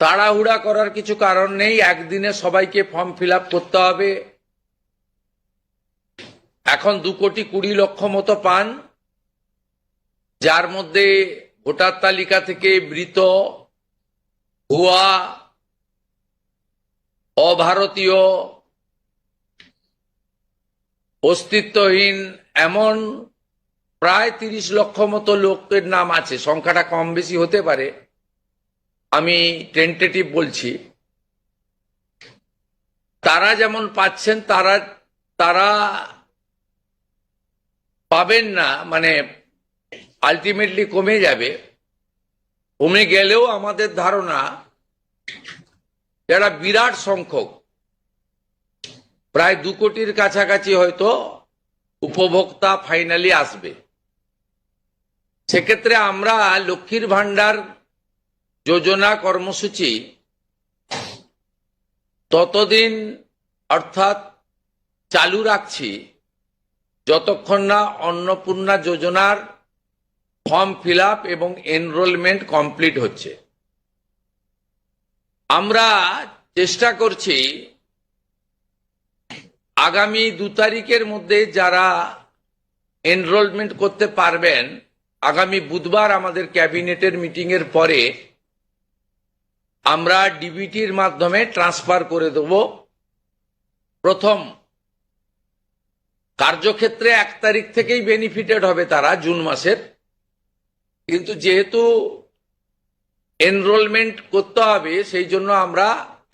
তাড়াহুড়া করার কিছু কারণ নেই। একদিনে সবাইকে ফর্ম ফিল আপ করতে হবে। এখন 2,20,00,000 মতো পান, যার মধ্যে ভোটার তালিকা থেকে মৃত, ভুয়া, অভারতীয়, অস্তিত্বহীন এমন প্রায় 30 লক্ষ মতো লোকের নাম আছে। সংখ্যাটা কম বেশি হতে পারে, আমি টেন্টেটিভ বলছি। তারা যেমন পাচ্ছেন তারা পাবেন না, মানে আলটিমেটলি কমে যাবে। কমে গেলেও আমাদের ধারণা যারা বিরাট সংখ্যক, প্রায় 2 কোটির কাছাকাছি হয়তো উপভোক্তা ফাইনালি আসবে। সেক্ষেত্রে আমরা লক্ষ্মীর ভান্ডার যোজনা কর্মসূচি ততদিন অর্থাৎ চালু রাখছি যতক্ষণ না অন্নপূর্ণা যোজনার ফর্ম ফিল আপ এবং এনরোলমেন্ট কমপ্লিট হচ্ছে। আমরা চেষ্টা করছি আগামী 2 তারিখের মধ্যে যারা এনরোলমেন্ট করতে পারবেন, আগামী বুধবার আমাদের ক্যাবিনেটের মিটিং এর পরে আমরা ডিবিটির মাধ্যমে ট্রান্সফার করে দেব। প্রথম কার্যক্ষেত্রে 1 তারিখ থেকেই বেনিফিটেড হবে তারা, জুন মাসের। কিন্তু যেহেতু এনরোলমেন্ট করতে হবে, সেই জন্য আমরা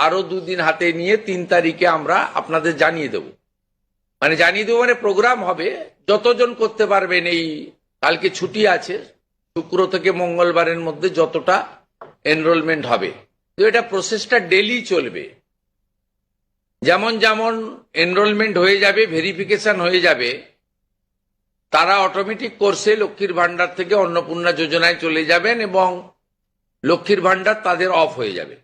আরো 2 দিন হাতে নিয়ে 3 তারিখে আমরা আপনাদের জানিয়ে দেব। মানে প্রোগ্রাম হবে, যতজন করতে পারবেন। এই কালকে ছুটি আছে, শুক্র থেকে মঙ্গলবারের মধ্যে যতটা এনরোলমেন্ট হবে। তো এটা প্রসেসটা ডেলি চলবে। যেমন যেমন এনরোলমেন্ট হয়ে যাবে, ভেরিফিকেশন হয়ে যাবে, তারা অটোমেটিক কোর্সে লক্ষ্মীর ভান্ডার থেকে অন্নপূর্ণা যোজনায় চলে যাবেন এবং লক্ষ্মীর ভান্ডার তাদের অফ হয়ে যাবে।